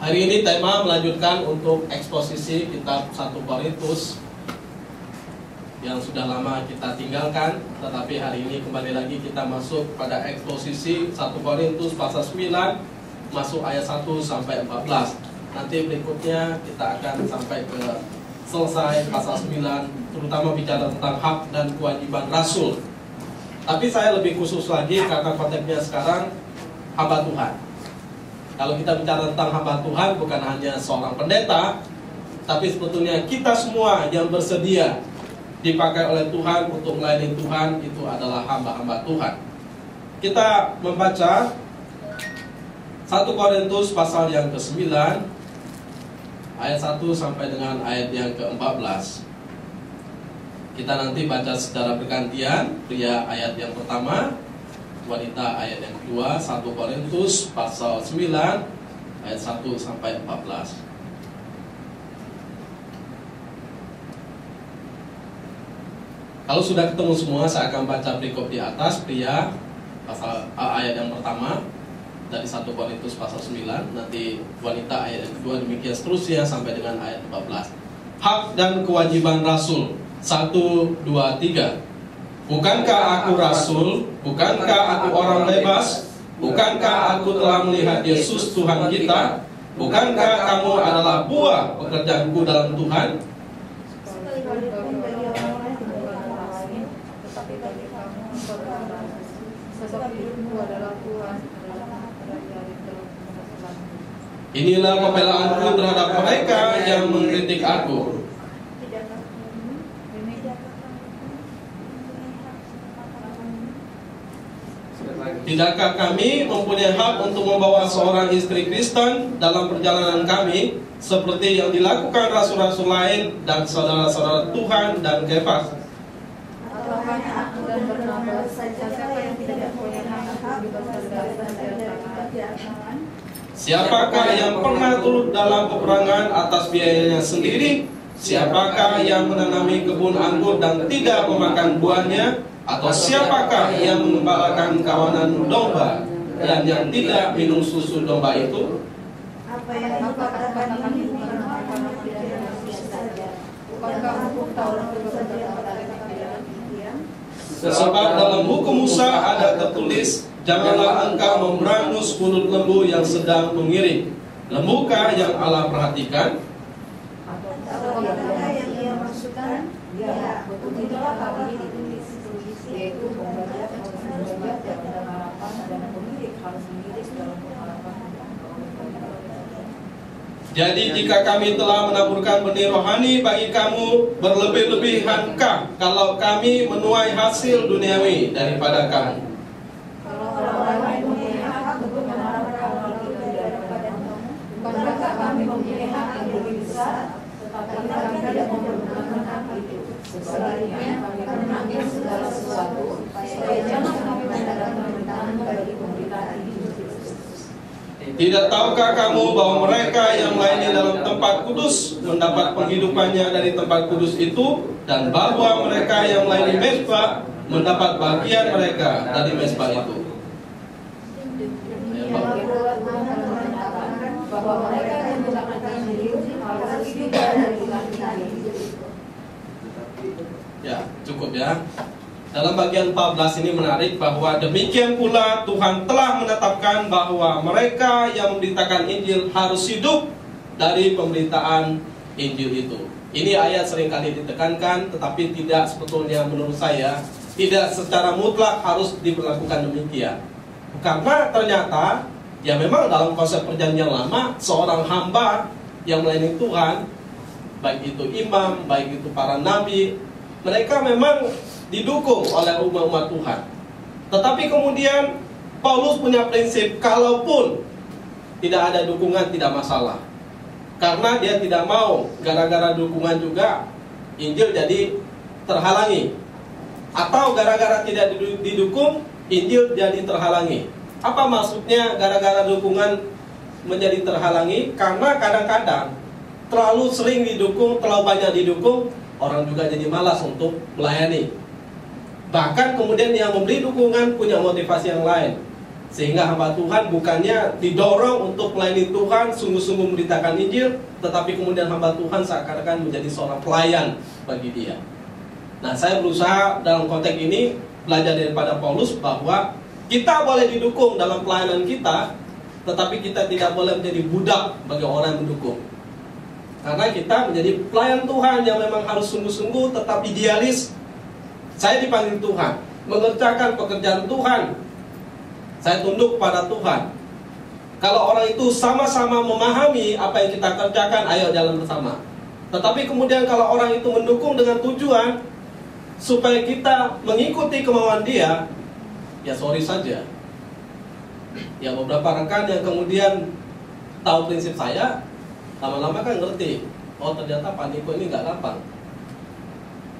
Hari ini tema melanjutkan untuk eksposisi kitab 1 Korintus yang sudah lama kita tinggalkan, tetapi hari ini kembali lagi kita masuk pada eksposisi 1 Korintus pasal 9, masuk ayat 1 sampai 14. Nanti berikutnya kita akan sampai ke selesai pasal 9, terutama bicara tentang hak dan kewajiban rasul. Tapi saya lebih khusus lagi karena konteksnya sekarang hamba Tuhan. Kalau kita bicara tentang hamba Tuhan, bukan hanya seorang pendeta, tapi sebetulnya kita semua yang bersedia dipakai oleh Tuhan untuk melayani Tuhan, itu adalah hamba-hamba Tuhan. Kita membaca 1 Korintus pasal yang ke-9, ayat 1 sampai dengan ayat yang ke-14. Kita nanti baca secara bergantian, pria ayat yang pertama, wanita ayat yang kedua. 1 Korintus pasal 9 ayat 1 sampai 14. Kalau sudah ketemu semua, saya akan baca perikop di atas. Pria pasal ayat yang pertama dari 1 Korintus pasal 9, nanti wanita ayat yang kedua, demikian seterusnya sampai dengan ayat 14. Hak dan kewajiban rasul. 1, 2, 3. Bukankah aku rasul? Bukankah aku orang bebas? Bukankah aku telah melihat Yesus Tuhan kita? Bukankah kamu adalah buah pekerjaanku dalam Tuhan? Inilah pembelaanku terhadap mereka yang mengkritik aku. Tidakkah kami mempunyai hak untuk membawa seorang istri Kristen dalam perjalanan kami, seperti yang dilakukan rasul-rasul lain dan saudara-saudara Tuhan dan Kefas? Atau hanya aku dan Barnabas saja yang tidak punya hak Siapakah yang pernah turut dalam peperangan atas biayanya sendiri? Siapakah yang menanami kebun anggur dan tidak memakan buahnya? Atau siapakah yang mengembalakan kawanan domba dan yang tidak minum susu domba itu? Apa yang dikatakan ini bukan karena tidak saja. Bukankah hukum Taurat bekerja pada demikian? Sebab dalam hukum Musa ada tertulis, janganlah engkau memberangus kulit lembu yang sedang mengiring. Lembukah yang Allah perhatikan? Atau yang ia maksudkan? Ya, betul itulah kami ditulis, yaitu membaca dalam harapan dan pemilik harus mengiris dalam pengharapan. Jadi jika kami telah menaburkan benih rohani bagi kamu, berlebih-lebihankah kalau kami menuai hasil duniawi daripada kamu? Kalau orang lain mempunyai hak untuk mengharapkan hal itu daripada kamu, bukankah kami mempunyai hak yang lebih besar? Tetapi kami tidak mempergunakan hak itu. Sebaliknya, kami menangis segala sesuatu, supaya jangan kami mendapat pemerintahan bagi pemberitaan ini. Tidak tahukah kamu bahwa mereka yang melayani dalam tempat kudus mendapat penghidupannya dari tempat kudus itu, dan bahwa mereka yang melayani mezbah mendapat bagian mereka dari mezbah itu? Bahwa mereka yang melakukan sendiri harus hidup dari laki-laki. Ya, cukup ya. Dalam bagian 14 ini menarik bahwa demikian pula Tuhan telah menetapkan bahwa mereka yang memberitakan Injil harus hidup dari pemberitaan Injil itu. Ini ayat seringkali ditekankan, tetapi tidak sebetulnya menurut saya tidak secara mutlak harus diberlakukan demikian. Karena ternyata ya memang dalam konsep perjanjian lama, seorang hamba yang melayani Tuhan, baik itu imam, baik itu para nabi, mereka memang didukung oleh umat Tuhan. Tetapi kemudian Paulus punya prinsip, kalaupun tidak ada dukungan tidak masalah. Karena dia tidak mau gara-gara dukungan juga Injil jadi terhalangi. Atau gara-gara tidak didukung Injil jadi terhalangi. Apa maksudnya gara-gara dukungan menjadi terhalangi? Karena kadang-kadang terlalu sering didukung, terlalu banyak didukung, orang juga jadi malas untuk melayani. Bahkan kemudian yang memberi dukungan punya motivasi yang lain. Sehingga hamba Tuhan bukannya didorong untuk melayani Tuhan, sungguh-sungguh memberitakan Injil, tetapi kemudian hamba Tuhan seakan-akan menjadi seorang pelayan bagi dia. Nah, saya berusaha dalam konteks ini belajar daripada Paulus bahwa kita boleh didukung dalam pelayanan kita, tetapi kita tidak boleh menjadi budak bagi orang yang mendukung. Karena kita menjadi pelayan Tuhan yang memang harus sungguh-sungguh, tetap idealis. Saya dipanggil Tuhan, mengerjakan pekerjaan Tuhan. Saya tunduk pada Tuhan. Kalau orang itu sama-sama memahami apa yang kita kerjakan, ayo jalan bersama. Tetapi kemudian kalau orang itu mendukung dengan tujuan supaya kita mengikuti kemauan dia, ya sorry saja. Ya beberapa rekan yang kemudian tahu prinsip saya, lama-lama kan ngerti, oh ternyata Pak Niko ini nggak gampang.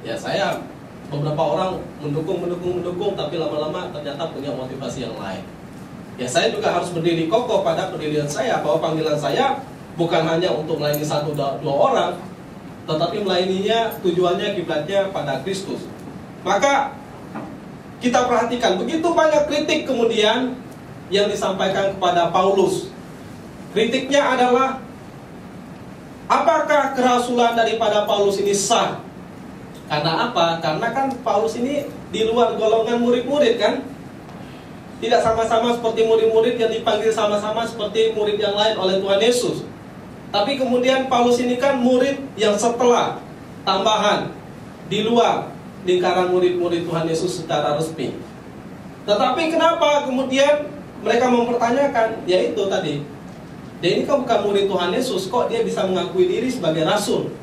Ya saya beberapa orang mendukung, tapi lama-lama ternyata punya motivasi yang lain. Ya saya juga harus berdiri kokoh pada pendirian saya, bahwa panggilan saya bukan hanya untuk melayani satu dua orang, tetapi melayaninya tujuannya kiblatnya pada Kristus. Maka kita perhatikan begitu banyak kritik kemudian yang disampaikan kepada Paulus. Kritiknya adalah, apakah kerasulan daripada Paulus ini sah? Karena apa? Karena kan Paulus ini di luar golongan murid-murid kan? Tidak sama-sama seperti murid-murid yang dipanggil sama-sama seperti murid yang lain oleh Tuhan Yesus. Tapi kemudian Paulus ini kan murid yang setelah tambahan di luar lingkaran murid-murid Tuhan Yesus secara resmi. Tetapi kenapa kemudian mereka mempertanyakan? Yaitu tadi, dia ini kan bukan murid Tuhan Yesus, kok dia bisa mengakui diri sebagai rasul?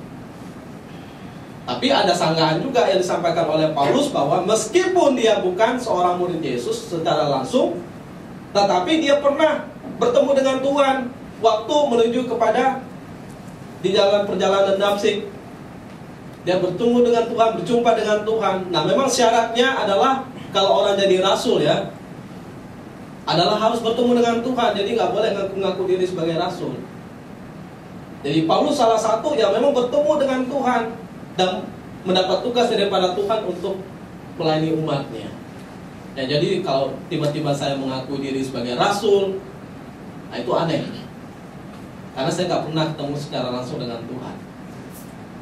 Tapi ada sanggahan juga yang disampaikan oleh Paulus bahwa meskipun dia bukan seorang murid Yesus secara langsung, tetapi dia pernah bertemu dengan Tuhan waktu menuju kepada di jalan perjalanan Damsyik. Dia bertemu dengan Tuhan, berjumpa dengan Tuhan. Nah, memang syaratnya adalah kalau orang jadi rasul ya, adalah harus bertemu dengan Tuhan. Jadi nggak boleh ngaku-ngaku diri sebagai rasul. Jadi Paulus salah satu yang memang bertemu dengan Tuhan dan mendapat tugas daripada Tuhan untuk melayani umatnya. Ya, jadi kalau tiba-tiba saya mengaku diri sebagai rasul, nah itu aneh. Karena saya nggak pernah ketemu secara langsung dengan Tuhan.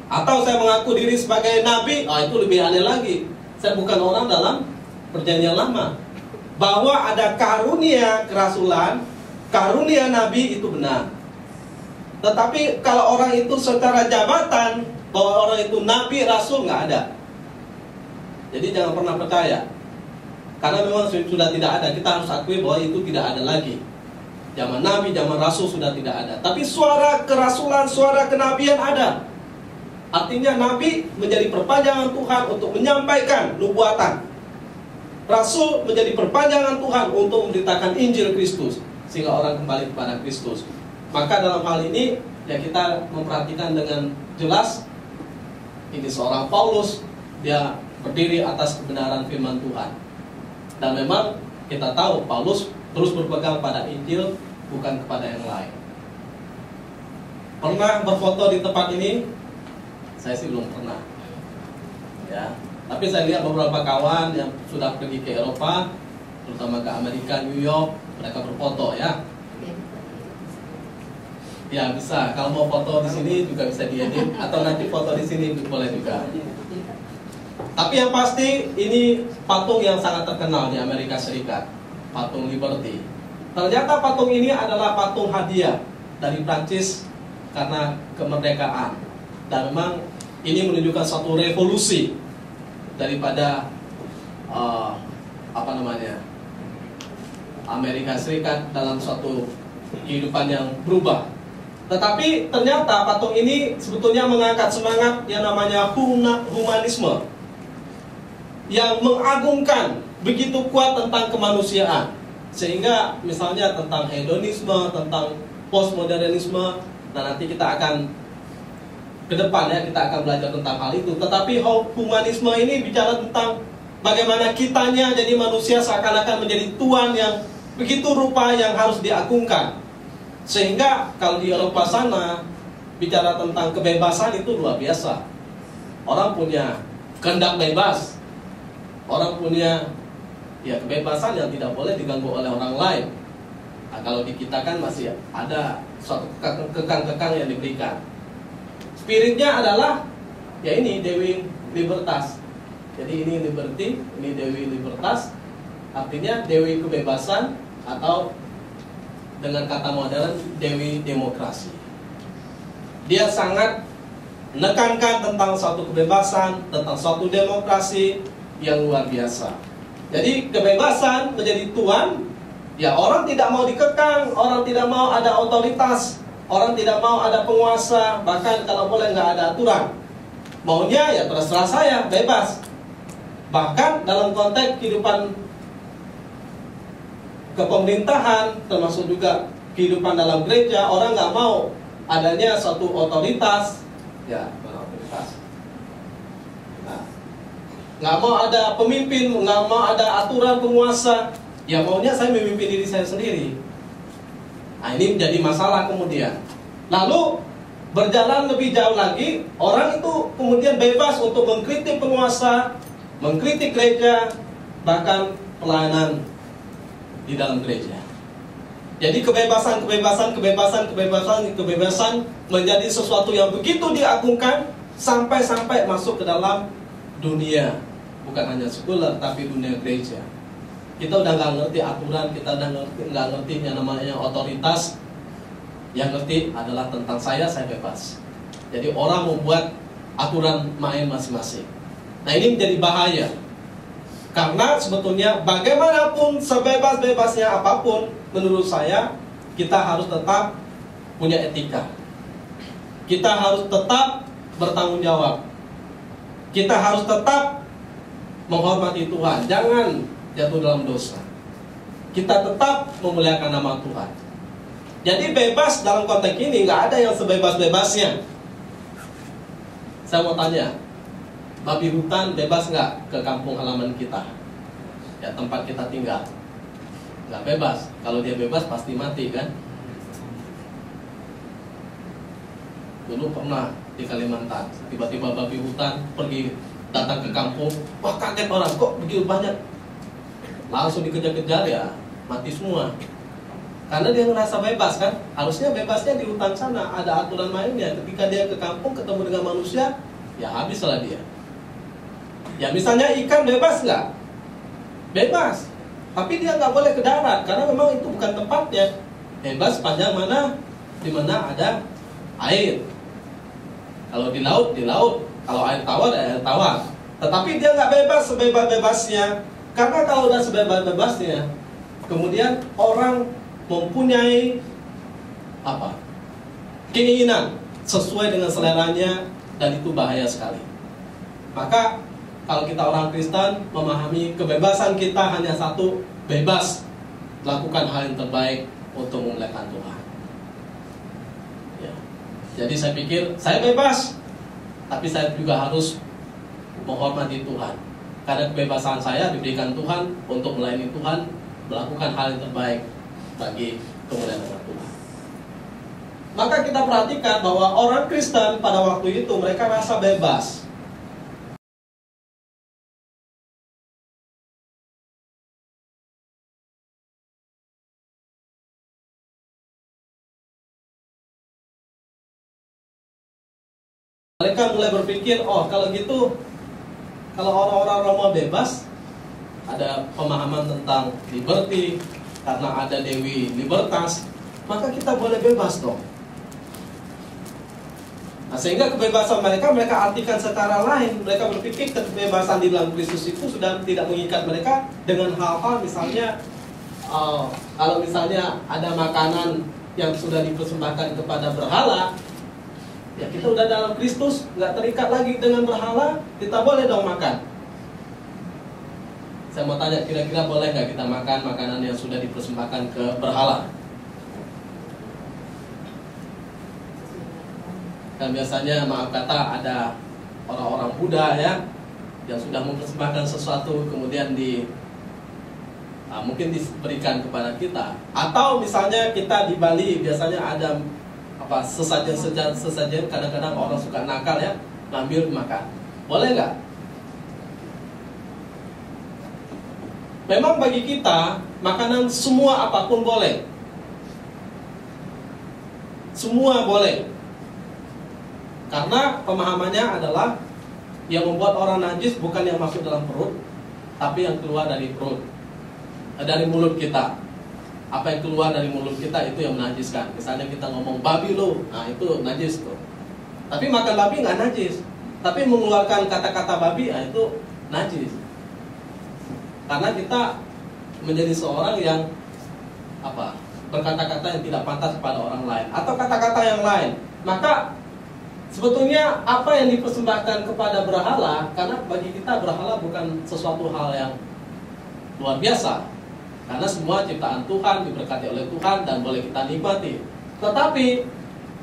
Atau saya mengaku diri sebagai nabi, itu lebih aneh lagi. Saya bukan orang dalam perjanjian lama. Bahwa ada karunia kerasulan, karunia nabi itu benar. Tetapi kalau orang itu secara jabatan, bahwa orang itu nabi, rasul, nggak ada. Jadi jangan pernah percaya. Karena memang sudah tidak ada. Kita harus akui bahwa itu tidak ada lagi. Zaman nabi, zaman rasul sudah tidak ada. Tapi suara kerasulan, suara kenabian ada. Artinya nabi menjadi perpanjangan Tuhan untuk menyampaikan nubuatan. Rasul menjadi perpanjangan Tuhan untuk memberitakan Injil Kristus, sehingga orang kembali kepada Kristus. Maka dalam hal ini ya kita memperhatikan dengan jelas, ini seorang Paulus, dia berdiri atas kebenaran firman Tuhan. Dan memang kita tahu Paulus terus berpegang pada Injil, bukan kepada yang lain. Pernah berfoto di tempat ini? Saya sih belum pernah. Ya, tapi saya lihat beberapa kawan yang sudah pergi ke Eropa, terutama ke Amerika, New York, mereka berfoto ya. Ya bisa, kalau mau foto di sini juga bisa diedit, atau nanti foto di sini boleh juga. Tapi yang pasti ini patung yang sangat terkenal di Amerika Serikat, patung Liberty. Ternyata patung ini adalah patung hadiah dari Prancis karena kemerdekaan. Dan memang ini menunjukkan suatu revolusi daripada Amerika Serikat dalam suatu kehidupan yang berubah. Tetapi ternyata patung ini sebetulnya mengangkat semangat yang namanya humanisme, yang mengagungkan begitu kuat tentang kemanusiaan. Sehingga misalnya tentang hedonisme, tentang postmodernisme, dan nanti kita akan ke depan ya, kita akan belajar tentang hal itu. Tetapi humanisme ini bicara tentang bagaimana kitanya jadi manusia seakan-akan menjadi Tuhan yang begitu rupa yang harus diagungkan. Sehingga kalau di Eropa sana bicara tentang kebebasan itu luar biasa. Orang punya kehendak bebas, orang punya ya kebebasan yang tidak boleh diganggu oleh orang lain. Nah, kalau di kita kan masih ada suatu kekang-kekang yang diberikan. Spiritnya adalah ya ini Dewi Libertas. Jadi ini liberty, ini Dewi Libertas, artinya Dewi kebebasan, atau dengan kata modern Dewi demokrasi. Dia sangat menekankan tentang suatu kebebasan, tentang suatu demokrasi yang luar biasa. Jadi kebebasan menjadi tuan, ya orang tidak mau dikekang, orang tidak mau ada otoritas, orang tidak mau ada penguasa, bahkan kalau boleh nggak ada aturan. Maunya ya terserah saya, bebas. Bahkan dalam konteks kehidupan kepemerintahan, termasuk juga kehidupan dalam gereja, orang nggak mau adanya suatu otoritas, ya otoritas. Nah, nggak mau ada pemimpin, nggak mau ada aturan penguasa, ya maunya saya memimpin diri saya sendiri. Nah, ini menjadi masalah kemudian. Lalu berjalan lebih jauh lagi, orang itu kemudian bebas untuk mengkritik penguasa, mengkritik gereja, bahkan pelayanan di dalam gereja. Jadi kebebasan menjadi sesuatu yang begitu diagungkan sampai masuk ke dalam dunia, bukan hanya sekuler tapi dunia gereja. Kita udah nggak ngerti aturan, kita udah nggak ngerti yang namanya otoritas. Yang ngerti adalah tentang saya bebas. Jadi orang membuat aturan main masing-masing. Nah, ini menjadi bahaya. Karena sebetulnya bagaimanapun sebebas-bebasnya apapun, menurut saya kita harus tetap punya etika. Kita harus tetap bertanggung jawab. Kita harus tetap menghormati Tuhan. Jangan jatuh dalam dosa. Kita tetap memuliakan nama Tuhan. Jadi bebas dalam konteks ini nggak ada yang sebebas-bebasnya. Saya mau tanya, babi hutan bebas nggak ke kampung halaman kita? Ya, tempat kita tinggal. Nggak bebas. Kalau dia bebas pasti mati kan? Dulu pernah di Kalimantan, tiba-tiba babi hutan pergi datang ke kampung. Wah, kaget orang, kok begitu banyak? Langsung dikejar-kejar, ya mati semua. Karena dia ngerasa bebas kan? Harusnya bebasnya di hutan sana, ada aturan mainnya. Ketika dia ke kampung ketemu dengan manusia, ya habislah dia. Ya misalnya ikan bebas nggak? Bebas. Tapi dia nggak boleh ke darat karena memang itu bukan tempatnya. Bebas sepanjang mana? Di mana ada air. Kalau di laut, di laut. Kalau air tawar, air tawar. Tetapi dia nggak bebas sebebas-bebasnya. Karena kalau udah sebebas-bebasnya, kemudian orang mempunyai keinginan sesuai dengan seleranya, dan itu bahaya sekali. Maka kalau kita orang Kristen memahami kebebasan kita hanya satu, bebas lakukan hal yang terbaik untuk memuliakan Tuhan. Ya. Jadi saya pikir saya bebas, tapi saya juga harus menghormati Tuhan. Karena kebebasan saya diberikan Tuhan untuk melayani Tuhan, melakukan hal yang terbaik bagi kemuliaan nama Tuhan. Maka kita perhatikan bahwa orang Kristen pada waktu itu mereka rasa bebas. Mereka mulai berpikir, oh kalau gitu, kalau orang-orang Roma bebas, ada pemahaman tentang liberty, karena ada Dewi Libertas, maka kita boleh bebas dong. Nah, sehingga kebebasan mereka artikan secara lain. Mereka berpikir kebebasan di dalam Kristus itu sudah tidak mengikat mereka dengan hal-hal misalnya, kalau misalnya ada makanan yang sudah dipersembahkan kepada berhala, ya kita udah dalam Kristus, nggak terikat lagi dengan berhala, kita boleh dong makan. Saya mau tanya, kira-kira boleh nggak kita makan makanan yang sudah dipersembahkan ke berhala? Dan biasanya maaf kata ada orang-orang Buddha ya yang sudah mempersembahkan sesuatu kemudian mungkin diberikan kepada kita. Atau misalnya kita di Bali biasanya ada sesajen kadang-kadang orang suka nakal ya, ngambil makan. Boleh nggak? memang bagi kita makanan semua apapun boleh. Semua boleh. Karena pemahamannya adalah yang membuat orang najis bukan yang masuk dalam perut, tapi yang keluar dari perut, dari mulut kita. Apa yang keluar dari mulut kita itu yang menajiskan. Misalnya kita ngomong babi lo, nah itu najis tuh. Tapi makan babi nggak najis. Tapi mengeluarkan kata-kata babi, nah itu najis. Karena kita menjadi seorang yang berkata-kata yang tidak pantas kepada orang lain atau kata-kata yang lain. Maka sebetulnya apa yang dipersembahkan kepada berhala, karena bagi kita berhala bukan sesuatu hal yang luar biasa, karena semua ciptaan Tuhan diberkati oleh Tuhan dan boleh kita nikmati. Tetapi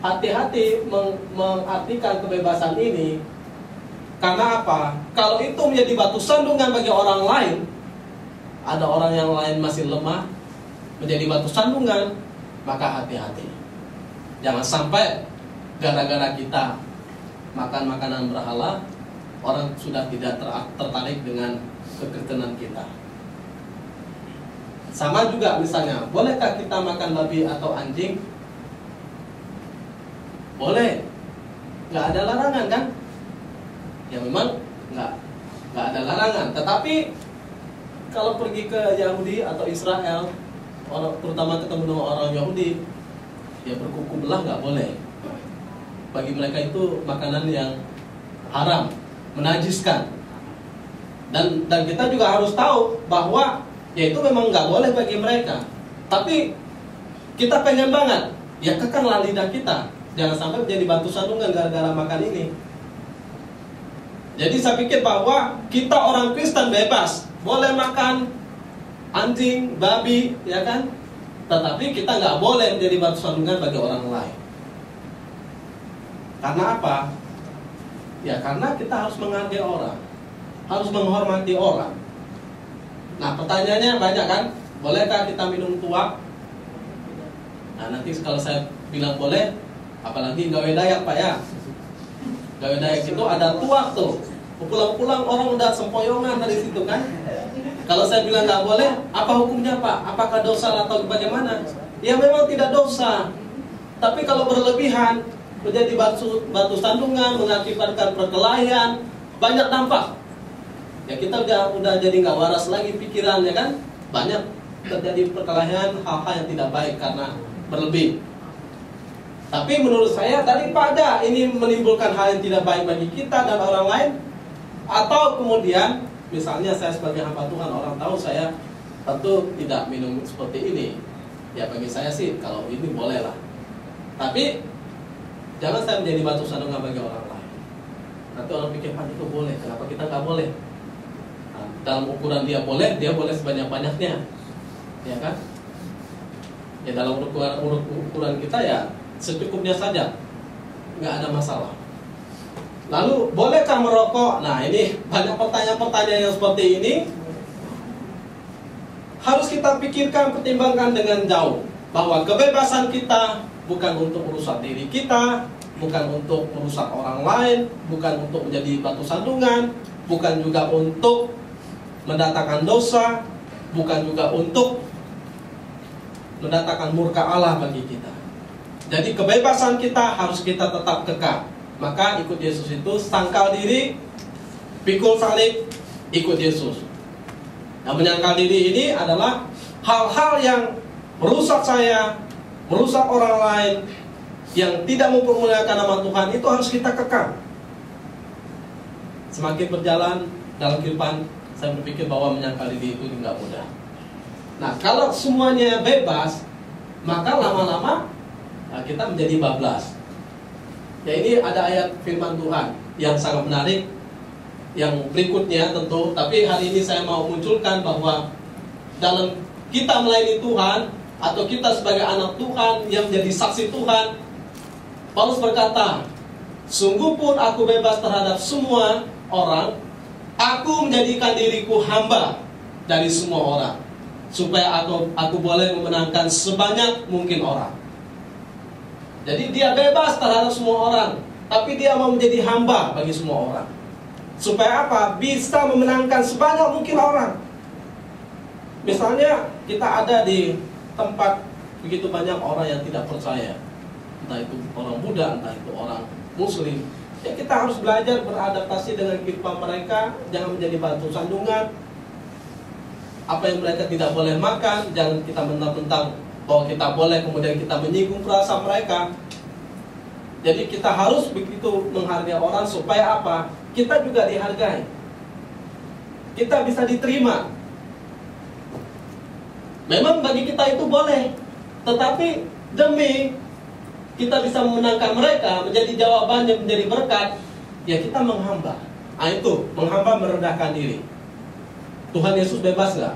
hati-hati mengartikan kebebasan ini. Karena apa? Kalau itu menjadi batu sandungan bagi orang lain, ada orang yang lain masih lemah, menjadi batu sandungan, maka hati-hati. Jangan sampai gara-gara kita makan makanan berhala, orang sudah tidak tertarik dengan kekristenan kita. Sama juga misalnya, bolehkah kita makan babi atau anjing? Boleh, nggak ada larangan kan? Ya memang nggak ada larangan. Tetapi kalau pergi ke Yahudi atau Israel, terutama ketemu dengan orang Yahudi, ya berkuku belah nggak boleh. Bagi mereka itu makanan yang haram, menajiskan. Dan kita juga harus tahu bahwa ya itu memang nggak boleh bagi mereka. Tapi kita pengen banget, ya kekanglah lidah kita. Jangan sampai menjadi batu sandungan gara-gara makan ini. Jadi saya pikir bahwa kita orang Kristen bebas, boleh makan anjing, babi, ya kan? Tetapi kita nggak boleh menjadi batu sandungan bagi orang lain. Karena apa? Ya karena kita harus menghargai orang, harus menghormati orang. Nah pertanyaannya banyak kan? Bolehkah kita minum tuak? Nah nanti kalau saya bilang boleh, apalagi gawe Dayak Pak ya. Gawe Dayak itu ada tuak tuh. Pulang-pulang orang udah sempoyongan dari situ kan. Kalau saya bilang nggak boleh, apa hukumnya Pak? Apakah dosa atau bagaimana? Ya memang tidak dosa. Tapi kalau berlebihan, menjadi batu sandungan, mengakibatkan perkelahian, banyak dampak. Ya kita udah jadi nggak waras lagi pikirannya kan. Banyak terjadi perkelahian, hal-hal yang tidak baik karena berlebih. Tapi menurut saya daripada ini menimbulkan hal yang tidak baik bagi kita dan orang lain, atau kemudian misalnya saya sebagai hamba Tuhan, orang tahu saya tentu tidak minum seperti ini. Ya bagi saya sih kalau ini boleh lah. Tapi jangan saya menjadi batu sandungan bagi orang lain. Nanti orang pikir, Pak itu boleh, kenapa kita nggak boleh? Nah, dalam ukuran dia boleh sebanyak-banyaknya, ya kan? Ya dalam ukuran kita ya secukupnya saja, nggak ada masalah. Lalu bolehkah merokok? Nah ini banyak pertanyaan-pertanyaan yang seperti ini. Harus kita pikirkan, pertimbangkan dengan jauh, bahwa kebebasan kita bukan untuk merusak diri kita, bukan untuk merusak orang lain, bukan untuk menjadi batu sandungan, bukan juga untuk mendatangkan dosa, bukan juga untuk mendatangkan murka Allah bagi kita. Jadi kebebasan kita harus kita tetap kekang. Maka ikut Yesus itu sangkal diri, pikul salib, ikut Yesus. Nah menyangkal diri ini adalah hal-hal yang merusak saya, merusak orang lain, yang tidak mempermuliakan nama Tuhan, itu harus kita kekang. Semakin berjalan dalam kehidupan, saya berpikir bahwa menyangkal diri itu tidak mudah. Nah kalau semuanya bebas, maka lama-lama kita menjadi bablas. Ya ini ada ayat firman Tuhan yang sangat menarik, yang berikutnya tentu. Tapi hari ini saya mau munculkan bahwa dalam kita melayani Tuhan, atau kita sebagai anak Tuhan yang menjadi saksi Tuhan, Paulus berkata, sungguh pun aku bebas terhadap semua orang, aku menjadikan diriku hamba dari semua orang, supaya aku boleh memenangkan sebanyak mungkin orang. Jadi dia bebas terhadap semua orang, tapi dia mau menjadi hamba bagi semua orang. Supaya apa? Bisa memenangkan sebanyak mungkin orang. Misalnya kita ada di tempat begitu banyak orang yang tidak percaya, entah itu orang Buddha, entah itu orang Muslim, ya kita harus belajar beradaptasi dengan kehidupan mereka. Jangan menjadi batu sandungan. Apa yang mereka tidak boleh makan, jangan kita mentang-mentang bahwa kita boleh, kemudian kita menyinggung perasaan mereka. Jadi kita harus begitu menghargai orang supaya apa? Kita juga dihargai, kita bisa diterima. Memang bagi kita itu boleh, tetapi demi kita bisa memenangkan mereka, menjadi jawabannya, menjadi berkat, ya kita menghamba. Itu menghamba, merendahkan diri. Tuhan Yesus bebas nggak?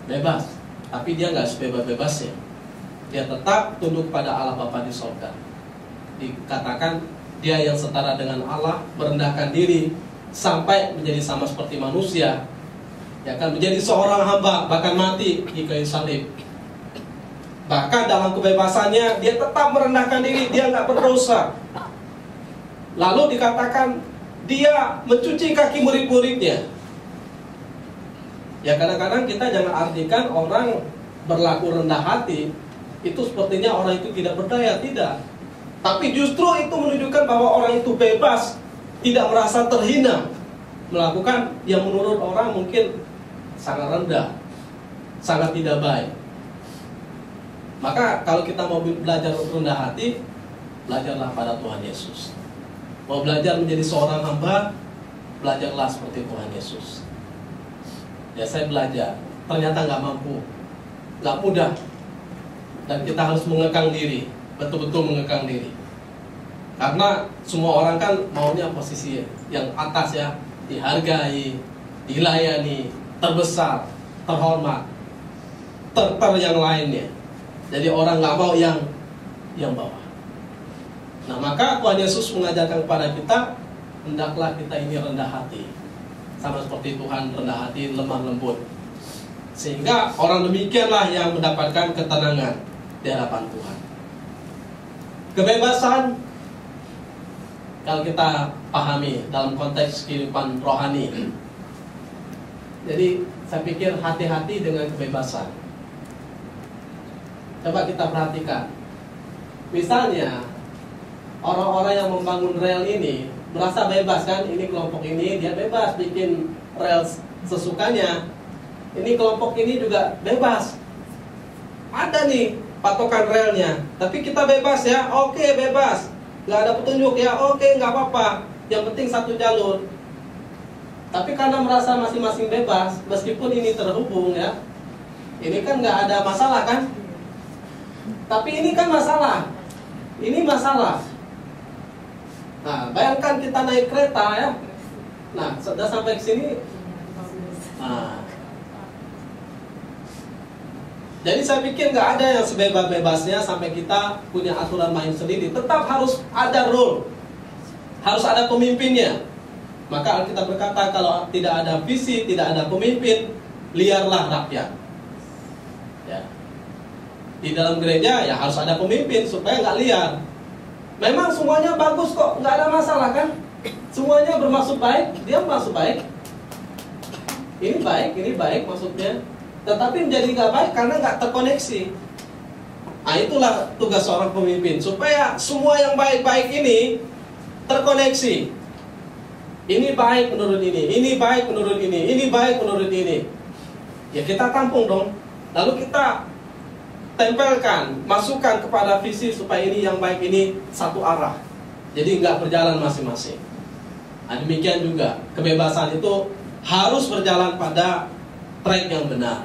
Bebas, tapi dia nggak sebebas-bebasnya. Dia tetap tunduk pada Allah Bapa di sorga. Dikatakan dia yang setara dengan Allah, merendahkan diri sampai menjadi sama seperti manusia. Ya kan, menjadi seorang hamba, bahkan mati di kayu salib. Bahkan dalam kebebasannya dia tetap merendahkan diri, dia nggak berdosa. Lalu dikatakan dia mencuci kaki murid-muridnya. Ya kadang-kadang kita jangan artikan orang berlaku rendah hati itu sepertinya orang itu tidak berdaya, tidak. Tapi justru itu menunjukkan bahwa orang itu bebas, tidak merasa terhina, melakukan yang menurut orang mungkin sangat rendah, sangat tidak baik. Maka kalau kita mau belajar rendah hati, belajarlah pada Tuhan Yesus. Mau belajar menjadi seorang hamba, belajarlah seperti Tuhan Yesus. Ya saya belajar, ternyata nggak mampu, nggak mudah. Dan kita harus mengekang diri, betul-betul mengekang diri. Karena semua orang kan maunya posisi yang atas ya, dihargai, dilayani, terbesar, terhormat, yang lainnya. Jadi orang nggak mau yang bawah. Nah maka Tuhan Yesus mengajarkan kepada kita, hendaklah kita ini rendah hati, sama seperti Tuhan rendah hati, lemah lembut. Sehingga orang demikianlah yang mendapatkan ketenangan di hadapan Tuhan. Kebebasan, kalau kita pahami dalam konteks kehidupan rohani. Jadi saya pikir hati-hati dengan kebebasan. Coba kita perhatikan. Misalnya orang-orang yang membangun rel ini merasa bebas kan, ini kelompok ini dia bebas bikin rel sesukanya. Ini kelompok ini juga bebas. Ada nih patokan relnya, tapi kita bebas ya, oke bebas. Gak ada petunjuk ya, oke gak apa-apa. Yang penting satu jalur. Tapi karena merasa masing-masing bebas, meskipun ini terhubung ya, ini kan gak ada masalah kan. Tapi ini kan masalah. Ini masalah. Nah, bayangkan kita naik kereta ya. Nah, sudah sampai ke sini. Nah. Jadi saya pikir nggak ada yang sebebas-bebasnya sampai kita punya aturan main sendiri. Tetap harus ada rule, harus ada pemimpinnya. Maka Alkitab berkata kalau tidak ada visi, tidak ada pemimpin, liarlah rakyat. Ya. Di dalam gereja ya harus ada pemimpin supaya nggak liar. Memang semuanya bagus kok, nggak ada masalah kan? Semuanya bermaksud baik, dia bermaksud baik. Ini baik maksudnya. Tetapi menjadi nggak baik karena nggak terkoneksi. Nah itulah tugas seorang pemimpin, supaya semua yang baik-baik ini terkoneksi. Ini baik menurut ini baik menurut ini baik menurut ini. Ya kita tampung dong. Lalu kita tempelkan, masukkan kepada visi supaya ini yang baik ini satu arah. Jadi nggak berjalan masing-masing. Nah, demikian juga kebebasan itu harus berjalan pada track yang benar.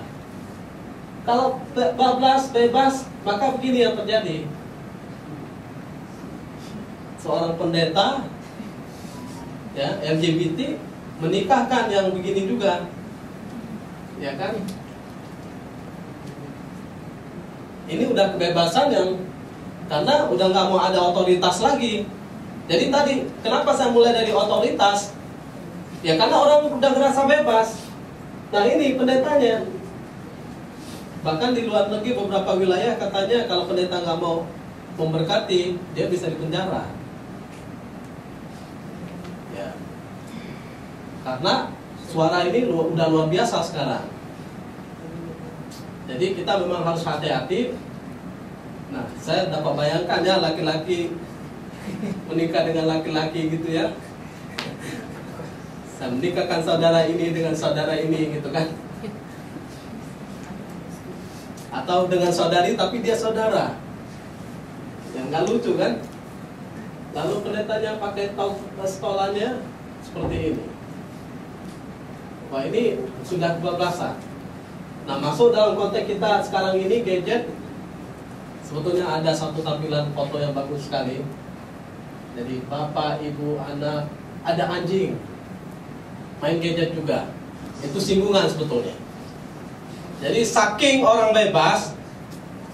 Kalau bablas bebas, maka begini yang terjadi. Seorang pendeta ya LGBT menikahkan yang begini juga, ya kan? Ini udah kebebasan yang karena udah nggak mau ada otoritas lagi. Jadi tadi kenapa saya mulai dari otoritas? Ya karena orang udah ngerasa bebas. Nah ini pendetanya. Bahkan di luar negeri beberapa wilayah katanya kalau pendeta nggak mau memberkati, dia bisa dipenjara. Ya. Karena suara ini udah luar biasa sekarang. Jadi kita memang harus hati-hati. Nah, saya dapat bayangkan ya, laki-laki menikah dengan laki-laki gitu ya. Saya menikahkan saudara ini dengan saudara ini gitu kan. Atau dengan saudari tapi dia saudara. Yang nggak lucu kan? Lalu pendetanya pakai stolannya seperti ini. Wah, ini sudah kebablasan. Nah, masuk dalam konteks kita sekarang ini gadget. Sebetulnya ada satu tampilan foto yang bagus sekali. Jadi bapak, ibu, anak, ada anjing, main gadget juga. Itu singgungan sebetulnya. Jadi saking orang bebas,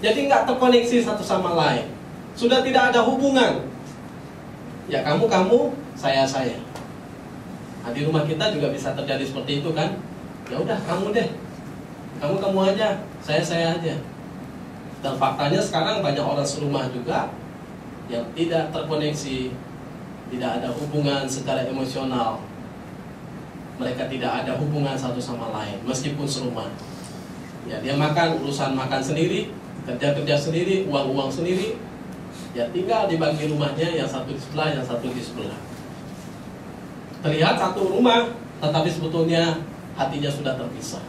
jadi nggak terkoneksi satu sama lain. Sudah tidak ada hubungan. Ya kamu, saya. Nah, di rumah kita juga bisa terjadi seperti itu kan. Ya udah kamu deh, kamu aja, saya aja. Dan faktanya sekarang banyak orang serumah juga yang tidak terkoneksi, tidak ada hubungan secara emosional. Mereka tidak ada hubungan satu sama lain meskipun serumah. Ya, dia makan, urusan makan sendiri, kerja sendiri, uang sendiri. Ya tinggal dibagi rumahnya, yang satu di sebelah, yang satu di sebelah. Terlihat satu rumah, tetapi sebetulnya hatinya sudah terpisah.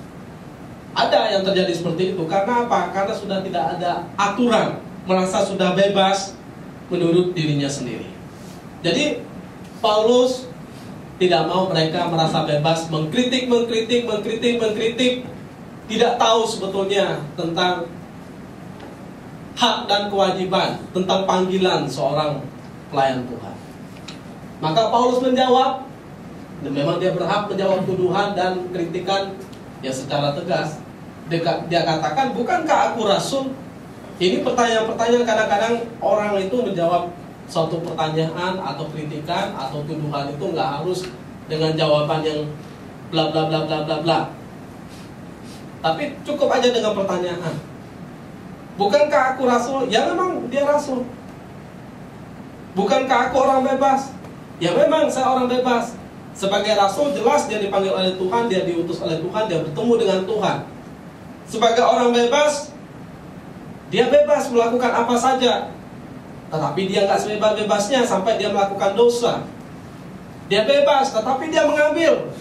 Ada yang terjadi seperti itu. Karena apa? Karena sudah tidak ada aturan, merasa sudah bebas menurut dirinya sendiri. Jadi Paulus tidak mau mereka merasa bebas mengkritik, tidak tahu sebetulnya tentang hak dan kewajiban, tentang panggilan seorang pelayan Tuhan. Maka Paulus menjawab, dan memang dia berhak menjawab tuduhan dan kritikan ya secara tegas. Dia katakan, bukankah aku rasul? Ini pertanyaan-pertanyaan, kadang-kadang orang itu menjawab suatu pertanyaan atau kritikan atau tuduhan itu nggak harus dengan jawaban yang bla bla bla bla bla bla. Tapi cukup aja dengan pertanyaan. Bukankah aku rasul? Ya memang dia rasul. Bukankah aku orang bebas? Ya memang saya orang bebas. Sebagai rasul jelas dia dipanggil oleh Tuhan, dia diutus oleh Tuhan, dia bertemu dengan Tuhan. Sebagai orang bebas, dia bebas melakukan apa saja. Tetapi dia nggak sebebas-bebasnya sampai dia melakukan dosa. Dia bebas, tetapi dia mengambil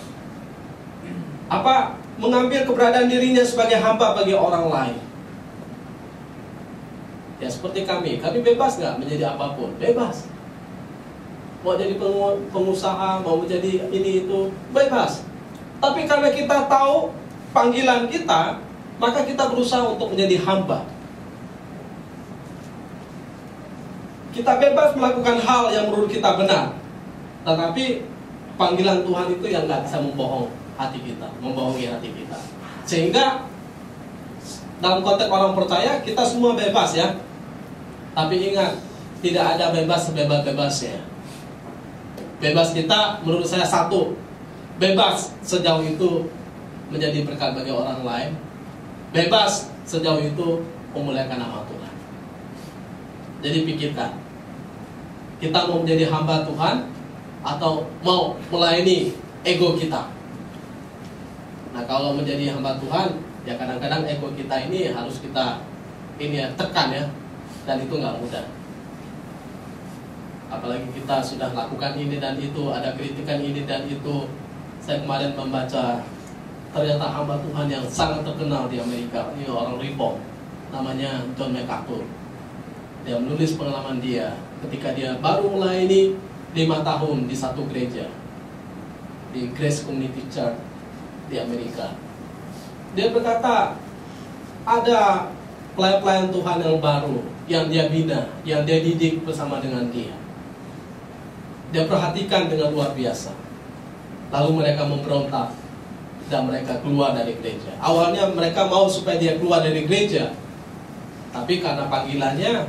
keberadaan dirinya sebagai hamba bagi orang lain. Ya seperti kami bebas nggak menjadi apapun? Bebas. Mau jadi pengusaha, mau menjadi ini itu, bebas. Tapi karena kita tahu panggilan kita, maka kita berusaha untuk menjadi hamba. Kita bebas melakukan hal yang menurut kita benar. Tetapi panggilan Tuhan itu yang nggak bisa membohongi hati kita. Sehingga dalam konteks orang percaya, kita semua bebas ya. Tapi ingat, tidak ada bebas sebebas-bebasnya. Bebas kita menurut saya satu, bebas sejauh itu menjadi berkat bagi orang lain. Bebas sejauh itu memuliakan nama Tuhan. Jadi pikirkan, kita mau menjadi hamba Tuhan atau mau melayani ego kita. Nah kalau menjadi hamba Tuhan, ya kadang-kadang ego kita ini harus kita tekan ya. Dan itu nggak mudah. Apalagi kita sudah lakukan ini dan itu, ada kritikan ini dan itu. Saya kemarin membaca, ternyata hamba Tuhan yang sangat terkenal di Amerika, ini orang Reform, namanya John MacArthur. Dia menulis pengalaman dia ketika dia baru melayani 5 tahun di satu gereja, di Grace Community Church di Amerika. Dia berkata, ada pelayan Tuhan yang baru, yang dia bina, yang dia didik bersama dengan dia. Dia perhatikan dengan luar biasa. Lalu mereka memberontak dan mereka keluar dari gereja. Awalnya mereka mau supaya dia keluar dari gereja, tapi karena panggilannya,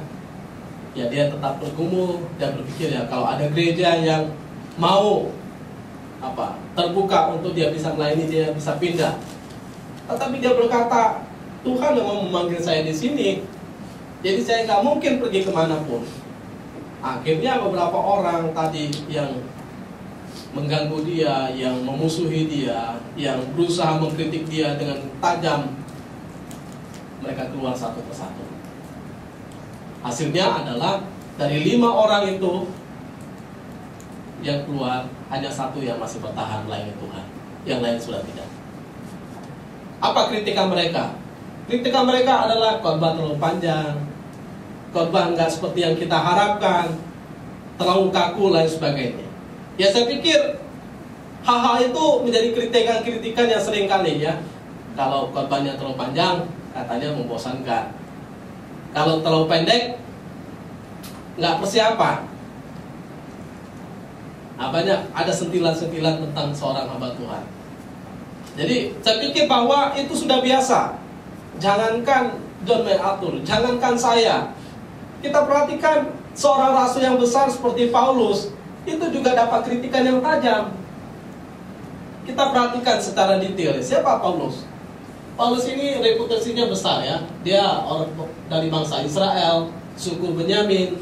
ya dia tetap bergumul dan berpikir ya kalau ada gereja yang mau terbuka untuk dia bisa melayani, dia bisa pindah. Tetapi dia berkata, Tuhan memang memanggil saya di sini, jadi saya nggak mungkin pergi kemanapun. Akhirnya beberapa orang tadi yang mengganggu dia, yang memusuhi dia, yang berusaha mengkritik dia dengan tajam, mereka keluar satu persatu. Hasilnya adalah dari 5 orang itu yang keluar, hanya 1 yang masih bertahan melayani Tuhan, yang lain sudah tidak. Apa kritikan mereka? Kritikan mereka adalah khotbah terlalu panjang, khotbah nggak seperti yang kita harapkan, terlalu kaku, lain sebagainya. Ya, saya pikir hal-hal itu menjadi kritikan-kritikan yang sering kali ya. Kalau khotbahnya terlalu panjang, katanya membosankan. Kalau terlalu pendek, nggak persiapan. Banyak ada sentilan-sentilan tentang seorang hamba Tuhan. Jadi saya pikir bahwa itu sudah biasa. Jangankan John MacArthur, jangankan saya, kita perhatikan seorang rasul yang besar seperti Paulus, itu juga dapat kritikan yang tajam. Kita perhatikan secara detail, siapa Paulus? Paulus ini reputasinya besar ya. Dia orang dari bangsa Israel, suku Benyamin,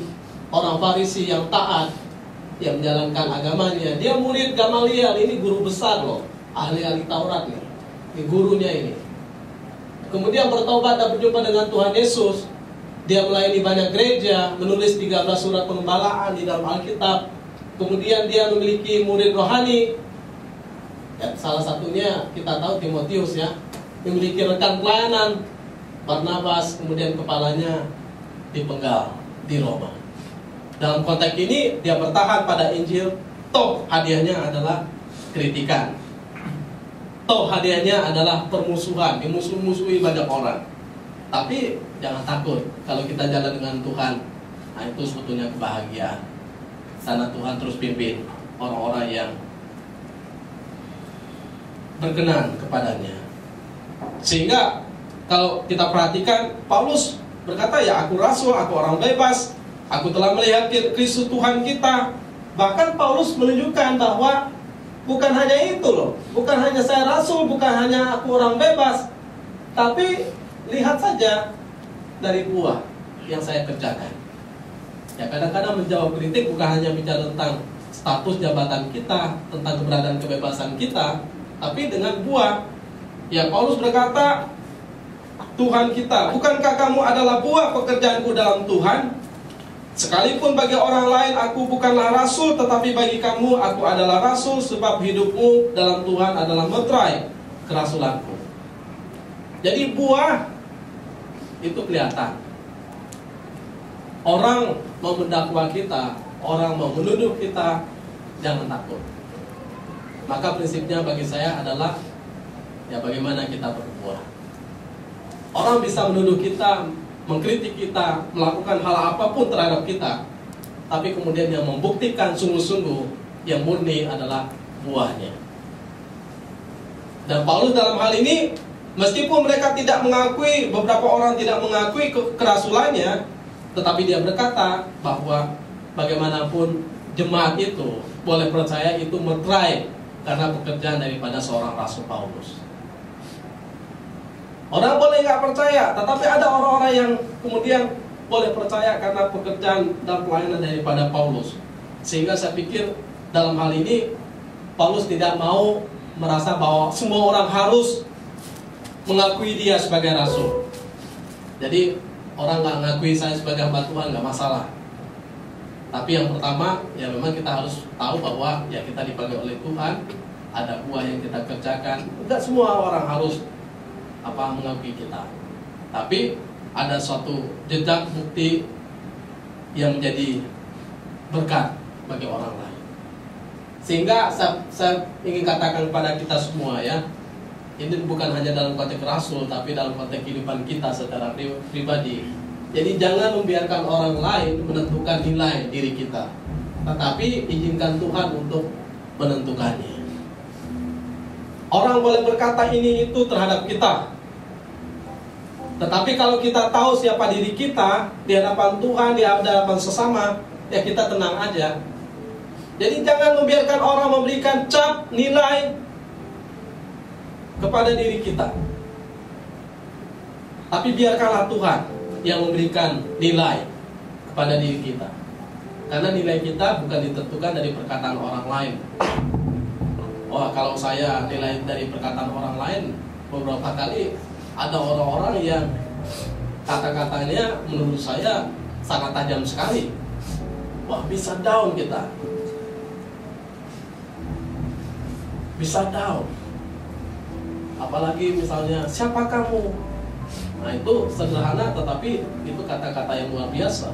orang Farisi yang taat, yang menjalankan agamanya. Dia murid Gamaliel, ini guru besar loh, ahli-ahli Taurat nih. Ini gurunya ini. Kemudian bertobat dan berjumpa dengan Tuhan Yesus. Dia melayani banyak gereja, menulis 13 surat pengembalaan di dalam Alkitab. Kemudian dia memiliki murid rohani. Ya, salah satunya kita tahu Timotius ya. Memiliki rekan pelayanan, Barnabas, kemudian kepalanya dipenggal di Roma. Dalam konteks ini dia bertahan pada Injil. Toh hadiahnya adalah kritikan. Toh hadiahnya adalah permusuhan, dimusuh-musuhi banyak orang. Tapi jangan takut, kalau kita jalan dengan Tuhan, nah itu sebetulnya kebahagiaan. Karena Tuhan terus pimpin orang-orang yang berkenan kepadanya. Sehingga kalau kita perhatikan, Paulus berkata, ya aku rasul, aku orang bebas, aku telah melihat Kristus Tuhan kita. Bahkan Paulus menunjukkan bahwa bukan hanya itu loh, bukan hanya saya rasul, bukan hanya aku orang bebas, tapi lihat saja dari buah yang saya kerjakan. Ya, kadang-kadang menjawab kritik bukan hanya bicara tentang status jabatan kita, tentang keberadaan kebebasan kita, tapi dengan buah. Ya, Paulus berkata, Tuhan kita, bukankah kamu adalah buah pekerjaanku dalam Tuhan? Sekalipun bagi orang lain aku bukanlah rasul, tetapi bagi kamu aku adalah rasul, sebab hidupmu dalam Tuhan adalah meterai kerasulanku. Jadi buah itu kelihatan. Orang mau mendakwa kita, orang mau menuduh kita, jangan takut. Maka prinsipnya bagi saya adalah, ya bagaimana kita berbuah. Orang bisa menuduh kita, mengkritik kita, melakukan hal apapun terhadap kita, tapi kemudian yang membuktikan sungguh-sungguh yang murni adalah buahnya. Dan Paulus dalam hal ini, meskipun mereka tidak mengakui, beberapa orang tidak mengakui kerasulannya, tetapi dia berkata bahwa bagaimanapun jemaat itu boleh percaya itu meterai karena pekerjaan daripada seorang rasul Paulus. Orang boleh nggak percaya, tetapi ada orang-orang yang kemudian boleh percaya karena pekerjaan dan pelayanan daripada Paulus. Sehingga saya pikir dalam hal ini Paulus tidak mau merasa bahwa semua orang harus mengakui dia sebagai rasul. Jadi orang nggak mengakui saya sebagai hamba Tuhan nggak masalah. Tapi yang pertama ya memang kita harus tahu bahwa ya kita dipanggil oleh Tuhan, ada buah yang kita kerjakan. Tidak semua orang harus mengakui kita, tapi ada suatu jejak bukti yang menjadi berkat bagi orang lain. Sehingga saya ingin katakan kepada kita semua ya, ini bukan hanya dalam konteks rasul, tapi dalam konteks kehidupan kita secara pribadi. Jadi jangan membiarkan orang lain menentukan nilai diri kita, tetapi izinkan Tuhan untuk menentukannya. Orang boleh berkata ini itu terhadap kita, tetapi kalau kita tahu siapa diri kita di hadapan Tuhan, di hadapan sesama, ya kita tenang aja. Jadi jangan membiarkan orang memberikan cap nilai kepada diri kita, tapi biarkanlah Tuhan yang memberikan nilai kepada diri kita. Karena nilai kita bukan ditentukan dari perkataan orang lain. Wah, kalau saya nilai dari perkataan orang lain, beberapa kali ada orang-orang yang kata-katanya menurut saya sangat tajam sekali. Wah, bisa down kita. Bisa down. Apalagi misalnya, siapa kamu? Nah, itu sederhana tetapi itu kata-kata yang luar biasa.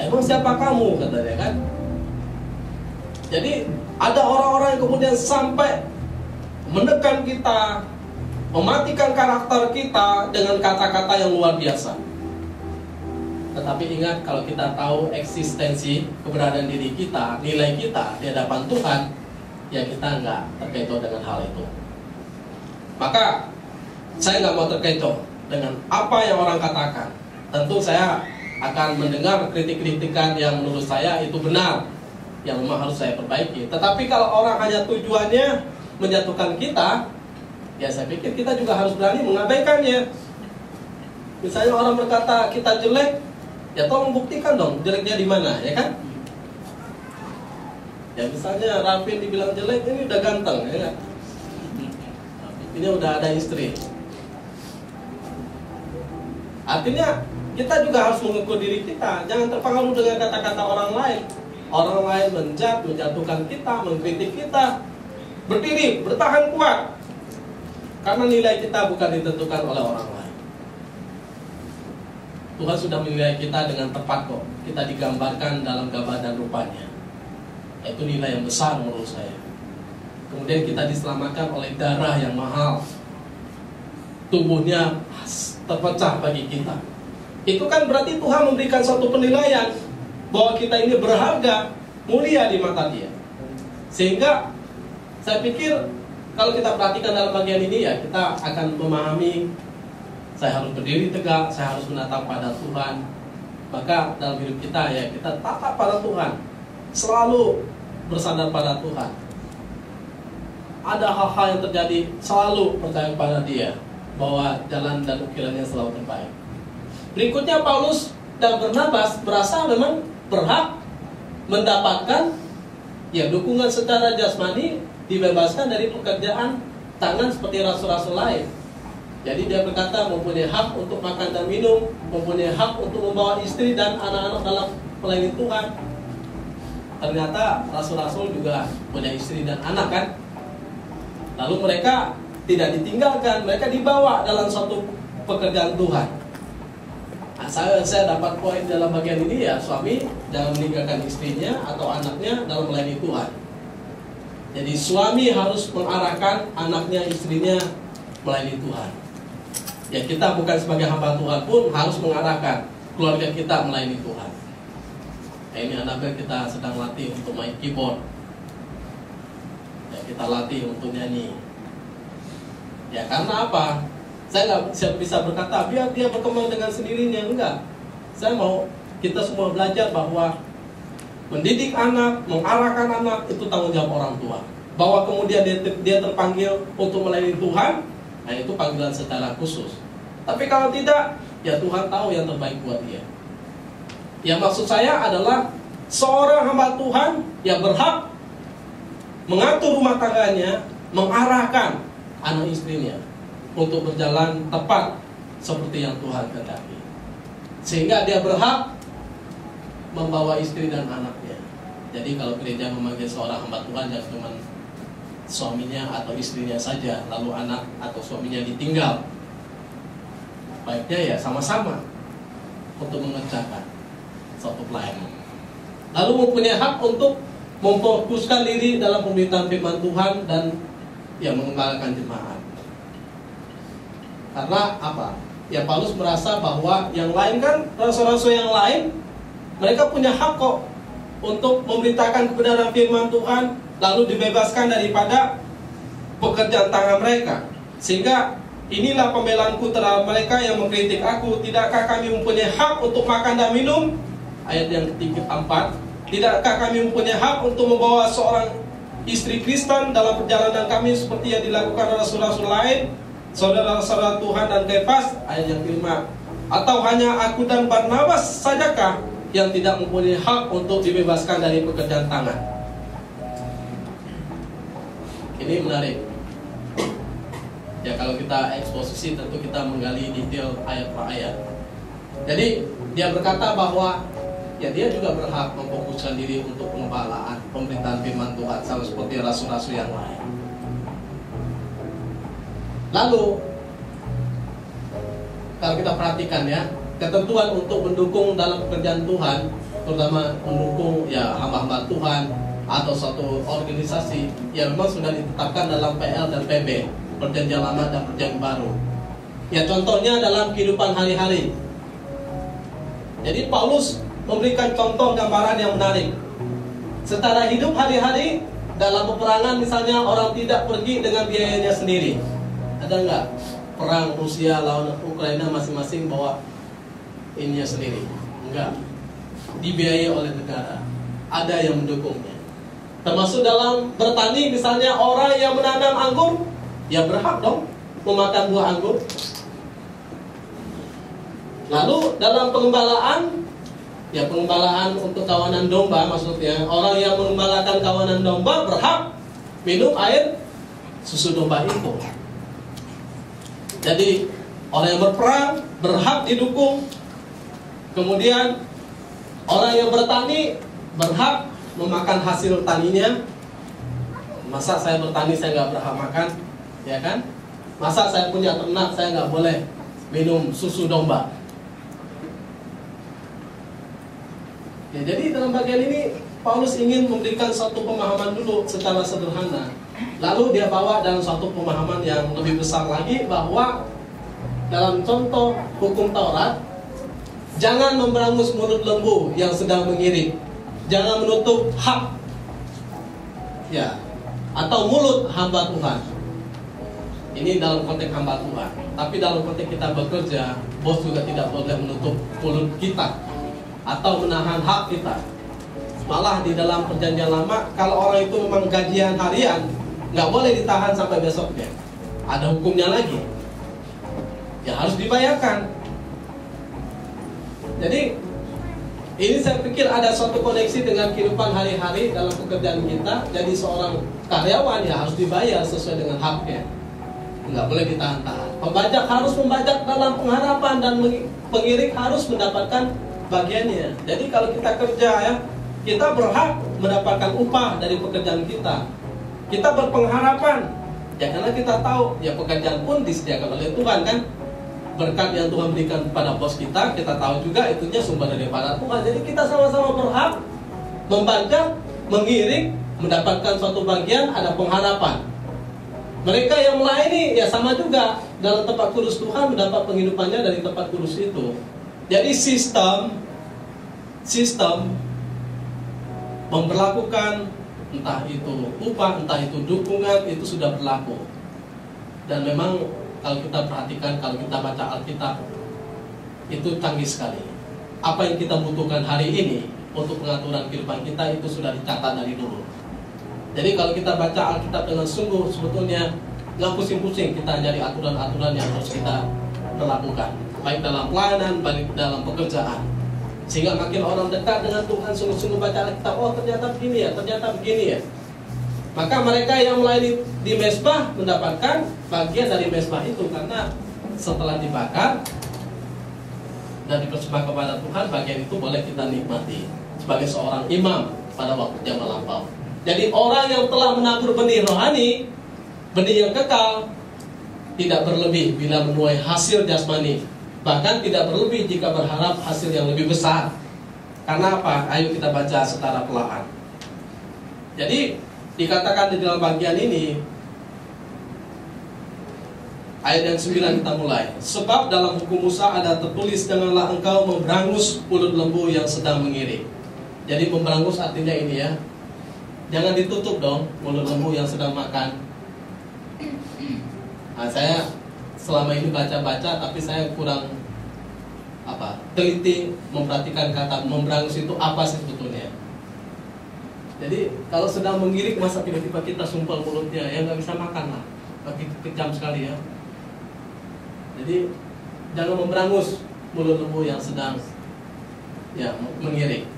Emang siapa kamu, katanya kan? Jadi ada orang-orang yang kemudian sampai menekan kita, mematikan karakter kita dengan kata-kata yang luar biasa. Tetapi ingat, kalau kita tahu eksistensi, keberadaan diri kita, nilai kita di hadapan Tuhan, ya kita nggak terkecoh dengan hal itu. Maka saya nggak mau terkecoh dengan apa yang orang katakan. Tentu saya akan mendengar kritik-kritikan yang menurut saya itu benar, yang memang harus saya perbaiki. Tetapi kalau orang hanya tujuannya menjatuhkan kita, ya saya pikir kita juga harus berani mengabaikannya. Misalnya orang berkata kita jelek, ya tolong buktikan dong jeleknya di mana, ya kan? Ya misalnya Rafin dibilang jelek, ini udah ganteng, ya kan? Ini udah ada istri. Artinya kita juga harus mengukur diri kita. Jangan terpengaruh dengan kata-kata orang lain. Orang lain menjatuhkan kita, mengkritik kita. Berdiri, bertahan kuat. Karena nilai kita bukan ditentukan oleh orang lain. Tuhan sudah menilai kita dengan tepat kok. Kita digambarkan dalam gambar dan rupanya. Itu nilai yang besar menurut saya. Kemudian kita diselamatkan oleh darah yang mahal. Tubuhnya terpecah bagi kita. Itu kan berarti Tuhan memberikan suatu penilaian bahwa kita ini berharga, mulia di mata Dia. Sehingga saya pikir kalau kita perhatikan dalam bagian ini, ya kita akan memahami saya harus berdiri tegak, saya harus menatap pada Tuhan. Maka dalam hidup kita, ya kita tatap pada Tuhan, selalu bersandar pada Tuhan. Ada hal-hal yang terjadi, selalu percaya pada Dia, bahwa jalan dan ukirannya selalu terbaik. Berikutnya Paulus dan Barnabas berasa memang berhak mendapatkan ya dukungan secara jasmani, dibebaskan dari pekerjaan tangan seperti rasul-rasul lain. Jadi dia berkata mempunyai hak untuk makan dan minum, mempunyai hak untuk membawa istri dan anak-anak dalam melayani Tuhan. Ternyata rasul-rasul juga punya istri dan anak kan. Lalu mereka tidak ditinggalkan, mereka dibawa dalam suatu pekerjaan Tuhan. Nah, saya dapat poin dalam bagian ini, ya suami jangan meninggalkan istrinya atau anaknya dalam melayani Tuhan. Jadi suami harus mengarahkan anaknya, istrinya melayani Tuhan. Ya kita bukan sebagai hamba Tuhan pun harus mengarahkan keluarga kita melayani Tuhan. Nah, ini anaknya kita sedang latih untuk main keyboard. Ya kita latih untuk nyanyi. Ya karena apa? Saya nggak bisa berkata biar dia berkembang dengan sendirinya, enggak. Saya mau kita semua belajar bahwa mendidik anak, mengarahkan anak itu tanggung jawab orang tua. Bahwa kemudian dia terpanggil untuk melayani Tuhan, nah itu panggilan secara khusus. Tapi kalau tidak, ya Tuhan tahu yang terbaik buat dia. Yang maksud saya adalah seorang hamba Tuhan yang berhak mengatur rumah tangganya, mengarahkan anak istrinya untuk berjalan tepat seperti yang Tuhan kehendaki. Sehingga dia berhak membawa istri dan anaknya. Jadi kalau gereja memanggil seorang hamba Tuhan, jangan cuma suaminya atau istrinya saja, lalu anak atau suaminya ditinggal. Baiknya ya sama-sama untuk mengerjakan suatu pelayanan. Lalu mempunyai hak untuk memfokuskan diri dalam pemberitaan firman Tuhan dan ya mengembangkan jemaat. Karena apa? Ya Paulus merasa bahwa yang lain kan, rasul-rasul yang lain, mereka punya hak kok untuk memberitakan kebenaran firman Tuhan, lalu dibebaskan daripada pekerjaan tangan mereka. Sehingga inilah pembelaanku terhadap mereka yang mengkritik aku. Tidakkah kami mempunyai hak untuk makan dan minum? Ayat yang keempat. Tidakkah kami mempunyai hak untuk membawa seorang istri Kristen dalam perjalanan kami seperti yang dilakukan rasul-rasul lain, saudara-saudara Tuhan dan Kefas? Ayat yang kelima. Atau hanya aku dan Barnabas sajakah yang tidak mempunyai hak untuk dibebaskan dari pekerjaan tangan? Ini menarik. Ya kalau kita eksposisi tentu kita menggali detail ayat per ayat. Jadi dia berkata bahwa ya dia juga berhak memfokuskan diri untuk pengembalaan, pemberitaan firman Tuhan sama seperti rasul-rasul yang lain. Lalu kalau kita perhatikan ya, ketentuan untuk mendukung dalam pekerjaan Tuhan, terutama mendukung ya hamba-hamba Tuhan atau suatu organisasi yang memang sudah ditetapkan dalam PL dan PB, Perjanjian Lama dan Perjanjian Baru. Ya contohnya dalam kehidupan hari-hari. Jadi Paulus memberikan contoh gambaran yang menarik. Secara hidup hari-hari dalam peperangan misalnya orang tidak pergi dengan biayanya sendiri. Ada nggak perang Rusia lawan Ukraina masing-masing bawa ininya sendiri? Enggak. Dibiayai oleh negara. Ada yang mendukungnya. Termasuk dalam bertani misalnya orang yang menanam anggur, ya berhak dong memakan buah anggur. Lalu dalam pengembalaan, ya pengembalaan untuk kawanan domba maksudnya orang yang mengembalakan kawanan domba berhak minum air susu domba itu. Jadi orang yang berperang berhak didukung. Kemudian orang yang bertani berhak memakan hasil taninya. Masa saya bertani saya nggak berhak makan, ya kan? Masa saya punya ternak saya nggak boleh minum susu domba? Ya, jadi dalam bagian ini Paulus ingin memberikan satu pemahaman dulu secara sederhana. Lalu dia bawa dalam suatu pemahaman yang lebih besar lagi bahwa dalam contoh hukum Taurat, jangan memberangus mulut lembu yang sedang mengiring. Jangan menutup hak ya atau mulut hamba Tuhan. Ini dalam konteks hamba Tuhan. Tapi dalam konteks kita bekerja, bos juga tidak boleh menutup mulut kita atau menahan hak kita. Malah di dalam Perjanjian Lama, kalau orang itu memang gajian harian, nggak boleh ditahan sampai besoknya. Ada hukumnya lagi. Ya harus dibayarkan. Jadi ini saya pikir ada suatu koneksi dengan kehidupan hari-hari dalam pekerjaan kita. Jadi seorang karyawan ya harus dibayar sesuai dengan haknya. Nggak boleh ditahan-tahan. Pembajak harus membajak dalam pengharapan dan pengiring harus mendapatkan bagiannya. Jadi kalau kita kerja ya, kita berhak mendapatkan upah dari pekerjaan kita. Kita berpengharapan ya karena kita tahu ya pekerjaan pun disediakan oleh Tuhan kan. Berkat yang Tuhan berikan kepada bos kita tahu juga itunya sumber daripada Tuhan. Jadi kita sama-sama berhak membajak, mengiring, mendapatkan suatu bagian, ada pengharapan. Mereka yang melayani ya sama juga dalam tempat kudus Tuhan mendapat penghidupannya dari tempat kudus itu. Jadi sistem memperlakukan entah itu upah, entah itu dukungan itu sudah berlaku. Dan memang kalau kita perhatikan, kalau kita baca Alkitab, itu canggih sekali. Apa yang kita butuhkan hari ini untuk pengaturan kehidupan kita itu sudah dicatat dari dulu. Jadi kalau kita baca Alkitab dengan sungguh, sebetulnya nggak pusing-pusing kita nyari aturan-aturan yang harus kita lakukan, baik dalam pelayanan, baik dalam pekerjaan. Sehingga makin orang dekat dengan Tuhan, sungguh-sungguh baca Alkitab, oh ternyata begini ya, ternyata begini ya. Maka mereka yang melayani di mezbah mendapatkan bagian dari mezbah itu, karena setelah dibakar dan dipersembahkan kepada Tuhan, bagian itu boleh kita nikmati sebagai seorang imam pada waktu yang melampau. Jadi orang yang telah menabur benih rohani, benih yang kekal, tidak berlebih bila menuai hasil jasmani, bahkan tidak berlebih jika berharap hasil yang lebih besar. Karena apa? Ayo kita baca secara perlahan. Jadi dikatakan di dalam bagian ini, ayat yang 9 kita mulai. Sebab dalam hukum Musa ada tertulis, janganlah engkau memberangus mulut lembu yang sedang mengiring. Jadi memberangus artinya ini ya, jangan ditutup dong mulut lembu yang sedang makan. Nah, saya selama ini baca-baca, tapi saya kurang teliti memperhatikan kata memberangus itu apa sih sebetulnya. Jadi kalau sedang mengiring, masa tiba-tiba kita sumpel mulutnya, ya nggak bisa makan lah, bagi kejam sekali ya. Jadi jangan memberangus mulut lembu yang sedang ya mengiring.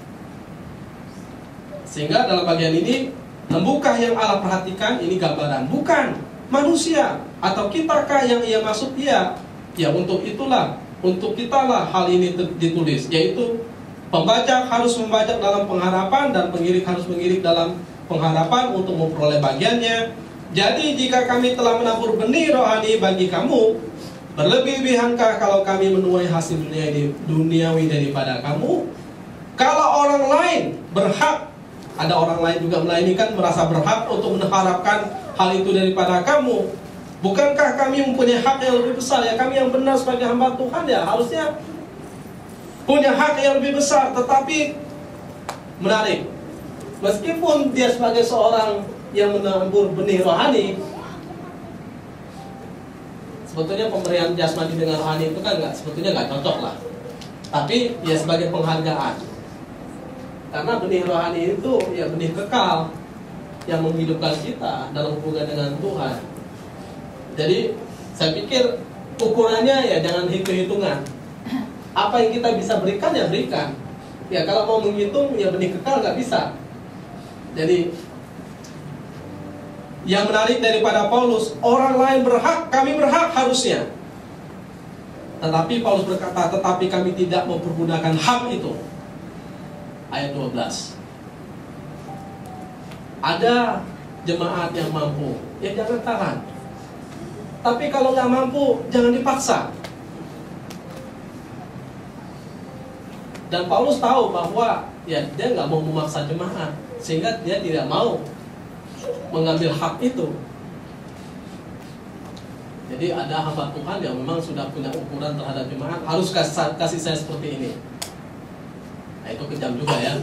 Sehingga dalam bagian ini, lembukah yang Allah perhatikan? Ini gambaran, bukan. manusia atau kitakah yang ia maksud? Iya. Ya, untuk itulah, untuk kitalah hal ini ditulis, yaitu pembajak harus membajak dalam pengharapan dan pengirik harus mengirik dalam pengharapan untuk memperoleh bagiannya. Jadi jika kami telah menabur benih rohani bagi kamu, berlebih-lebihankah kalau kami menuai hasil duniawi daripada kamu? Kalau orang lain berhak, ada orang lain juga melainkan merasa berhak untuk mengharapkan hal itu daripada kamu, bukankah kami mempunyai hak yang lebih besar? Ya, kami yang benar sebagai hamba Tuhan ya harusnya punya hak yang lebih besar. Tetapi menarik, meskipun dia sebagai seorang yang menabur benih rohani, sebetulnya pemberian jasmani dengan rohani itu kan sebetulnya nggak cocok lah. Tapi ya sebagai penghargaan, karena benih rohani itu ya benih kekal yang menghidupkan kita dalam hubungan dengan Tuhan. Jadi saya pikir ukurannya ya jangan hitung-hitungan. Apa yang kita bisa berikan ya berikan. Ya kalau mau menghitung ya benih kekal nggak bisa. Jadi yang menarik daripada Paulus, orang lain berhak, kami berhak harusnya. Tetapi Paulus berkata, tetapi kami tidak mempergunakan hak itu. Ayat 12. Ada jemaat yang mampu, ya jangan tahan. Tapi kalau nggak mampu, jangan dipaksa. Dan Paulus tahu bahwa ya dia nggak mau memaksa jemaat, sehingga dia tidak mau mengambil hak itu. Jadi ada hamba Tuhan yang memang sudah punya ukuran terhadap jemaat, harus kasih saya seperti ini. Nah itu kejam juga ya.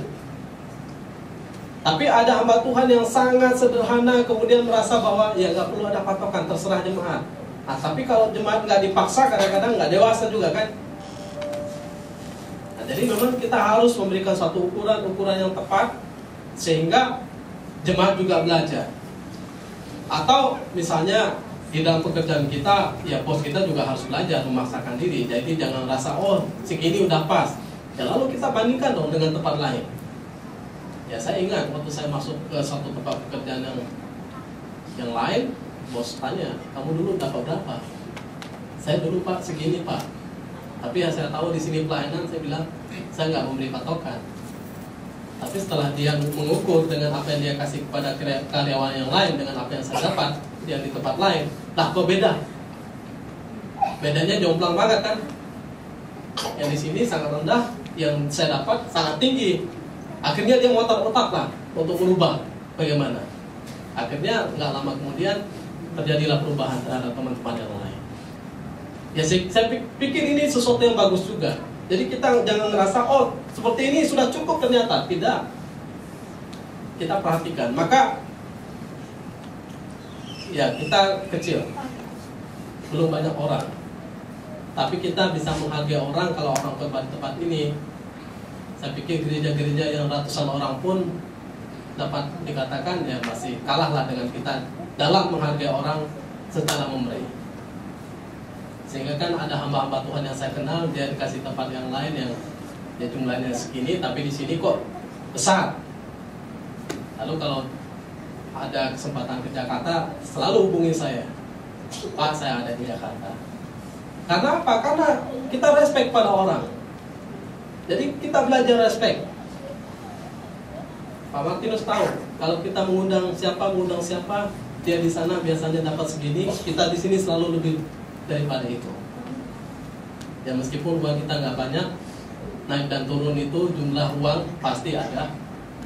Tapi ada hamba Tuhan yang sangat sederhana, kemudian merasa bahwa ya nggak perlu ada patokan, terserah jemaat. Nah tapi kalau jemaat nggak dipaksa, kadang-kadang nggak dewasa juga kan. Nah, jadi memang kita harus memberikan suatu ukuran yang tepat, sehingga jemaat juga belajar. Atau misalnya di dalam pekerjaan kita, ya bos kita juga harus belajar memaksakan diri. Jadi jangan rasa oh segini udah pas. Ya lalu kita bandingkan dong dengan tempat lain. Ya saya ingat waktu saya masuk ke suatu tempat pekerjaan yang lain, bos tanya, kamu dulu dapat berapa? Saya dulu Pak segini Pak. Tapi yang saya tahu di sini pelayanan, saya bilang saya nggak memberi patokan. Tapi setelah dia mengukur dengan apa yang dia kasih kepada karyawan yang lain dengan apa yang saya dapat yang di tempat lain, lah kok beda? Bedanya jomplang banget kan? Yang di sini sangat rendah, yang saya dapat sangat tinggi. Akhirnya dia ngotot-ngotot lah untuk merubah bagaimana. Akhirnya nggak lama kemudian terjadilah perubahan terhadap teman-teman yang lain. Ya saya pikir ini sesuatu yang bagus juga. Jadi kita jangan ngerasa oh seperti ini sudah cukup, ternyata tidak. Kita perhatikan. Maka ya kita kecil, belum banyak orang. Tapi kita bisa menghargai orang kalau orang ke tempat ini. Saya pikir gereja-gereja yang ratusan orang pun dapat dikatakan ya masih kalahlah dengan kita dalam menghargai orang secara memberi. Sehingga kan ada hamba-hamba Tuhan yang saya kenal, dia dikasih tempat yang lain yang ya jumlahnya segini, tapi di sini kok besar. Lalu kalau ada kesempatan ke Jakarta, selalu hubungi saya, Pak saya ada di Jakarta. Karena apa? Karena kita respect pada orang. Jadi kita belajar respect. Pak Martinus tahu kalau kita mengundang siapa, dia di sana biasanya dapat segini, kita di sini selalu lebih daripada itu. Ya meskipun uang kita nggak banyak, naik dan turun itu jumlah uang pasti ada.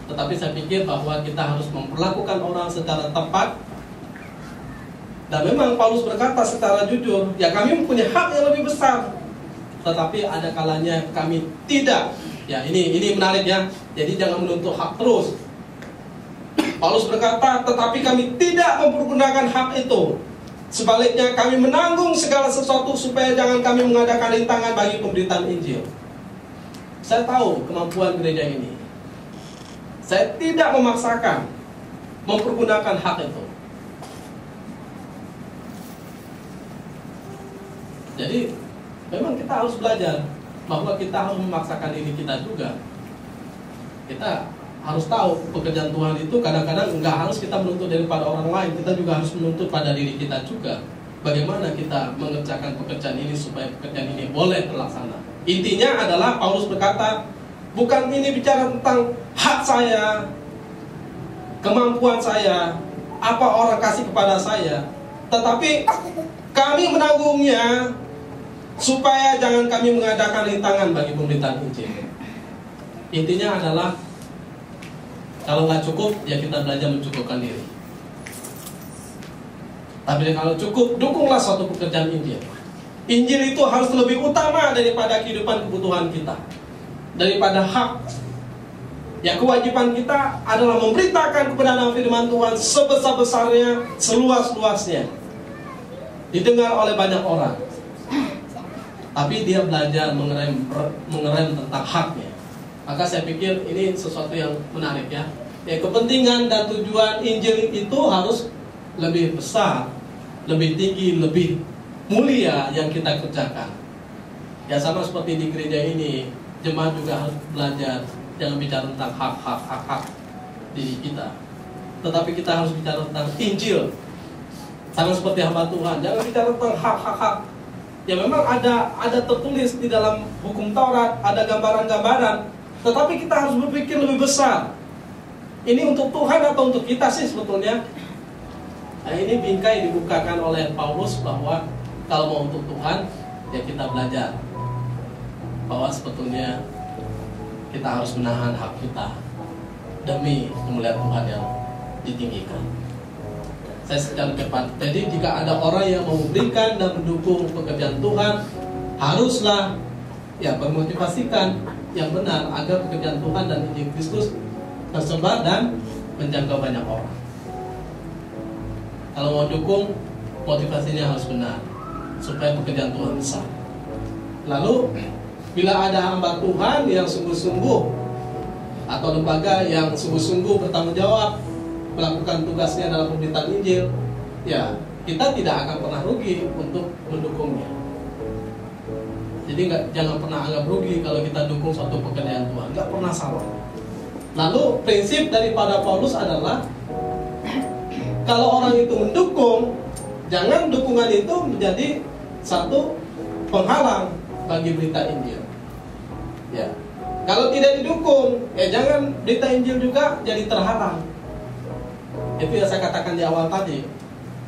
Tetapi saya pikir bahwa kita harus memperlakukan orang secara tepat. Dan memang Paulus berkata secara jujur, ya kami mempunyai hak yang lebih besar. Tetapi ada kalanya kami tidak. Ya ini menarik ya. Jadi jangan menuntut hak terus. Paulus berkata, tetapi kami tidak mempergunakan hak itu. Sebaliknya kami menanggung segala sesuatu supaya jangan kami mengadakan rintangan bagi pemberitaan Injil. Saya tahu kemampuan gereja ini. Saya tidak memaksakan mempergunakan hak itu. Jadi memang kita harus belajar bahwa kita harus memaksakan diri kita juga. Kita harus tahu pekerjaan Tuhan itu kadang-kadang nggak harus kita menuntut daripada orang lain, kita juga harus menuntut pada diri kita juga. Bagaimana kita mengerjakan pekerjaan ini supaya pekerjaan ini boleh terlaksana. Intinya adalah Paulus berkata, bukan ini bicara tentang hak saya, kemampuan saya, apa orang kasih kepada saya, tetapi kami menanggungnya supaya jangan kami mengadakan rintangan bagi pemberitaan Injil. Intinya adalah kalau nggak cukup, ya kita belajar mencukupkan diri. Tapi kalau cukup, dukunglah suatu pekerjaan Injil. Injil itu harus lebih utama daripada kehidupan kebutuhan kita, daripada hak. Ya, kewajiban kita adalah memberitakan kebenaran firman Tuhan sebesar-besarnya, seluas-luasnya, didengar oleh banyak orang. Tapi dia belajar mengerem tentang haknya. Maka saya pikir ini sesuatu yang menarik ya. Ya, kepentingan dan tujuan Injil itu harus lebih besar, lebih tinggi, lebih mulia yang kita kerjakan. Ya, sama seperti di gereja ini, jemaat juga harus belajar jangan bicara tentang hak diri kita, tetapi kita harus bicara tentang Injil. Sama seperti hamba Tuhan, jangan bicara tentang hak. Ya, memang ada tertulis di dalam hukum Taurat, ada gambaran-gambaran, tetapi kita harus berpikir lebih besar. Ini untuk Tuhan atau untuk kita sih sebetulnya? Nah, ini bingkai dibukakan oleh Paulus bahwa kalau mau untuk Tuhan, ya kita belajar bahwa sebetulnya kita harus menahan hak kita demi kemuliaan Tuhan yang ditinggikan. Saya secara cepat. Jadi jika ada orang yang memberikan dan mendukung pekerjaan Tuhan, haruslah ya bermotivasikan yang benar agar pekerjaan Tuhan dan Injil Kristus tersebar dan menjangkau banyak orang. Kalau mau dukung, motivasinya harus benar supaya pekerjaan Tuhan besar. Lalu bila ada hamba Tuhan yang sungguh-sungguh atau lembaga yang sungguh-sungguh bertanggung jawab melakukan tugasnya dalam pemberitaan Injil, ya kita tidak akan pernah rugi untuk mendukungnya. Jadi jangan pernah anggap rugi kalau kita dukung suatu pekerjaan Tuhan, nggak pernah salah. Lalu prinsip daripada Paulus adalah kalau orang itu mendukung, jangan dukungan itu menjadi satu penghalang bagi berita Injil. Ya, kalau tidak didukung, ya jangan berita Injil juga jadi terhalang. Itu yang saya katakan di awal tadi.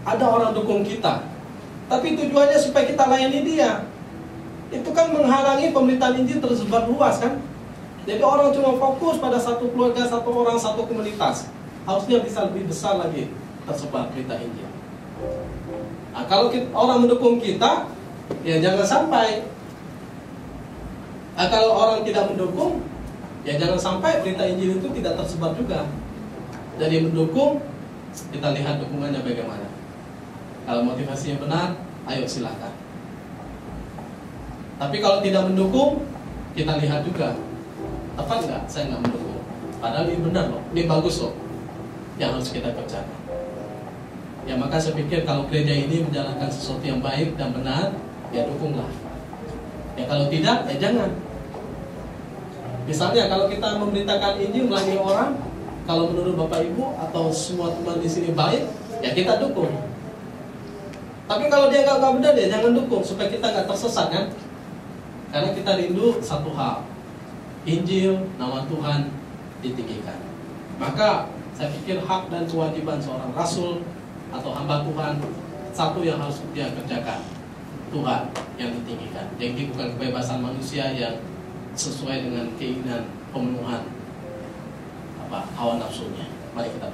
Ada orang dukung kita, tapi tujuannya supaya kita layani dia. Itu kan menghalangi pemberitaan Injil tersebar luas kan. Jadi orang cuma fokus pada satu keluarga, satu orang, satu komunitas. Harusnya bisa lebih besar lagi tersebar berita Injil. Nah, kalau orang mendukung kita, ya jangan sampai. Nah, kalau orang tidak mendukung, ya jangan sampai berita Injil itu tidak tersebar juga. Jadi mendukung, kita lihat dukungannya bagaimana. Kalau motivasinya benar, ayo silakan. Tapi kalau tidak mendukung, kita lihat juga tepat nggak saya nggak mendukung. Padahal ini benar loh, ini bagus loh, yang harus kita kerjakan. Ya maka saya pikir kalau gereja ini menjalankan sesuatu yang baik dan benar, ya dukunglah. Ya kalau tidak, ya jangan. Misalnya kalau kita memberitakan Injil melalui orang, kalau menurut Bapak Ibu atau semua teman di sini baik, ya kita dukung. Tapi kalau dia nggak benar, ya jangan dukung supaya kita nggak tersesat kan? Karena kita rindu satu hal, Injil, nama Tuhan ditinggikan. Maka saya pikir hak dan kewajiban seorang rasul atau hamba Tuhan, satu yang harus dia kerjakan, Tuhan yang ditinggikan. Jadi bukan kebebasan manusia yang sesuai dengan keinginan pemenuhan hawa nafsunya. Mari kita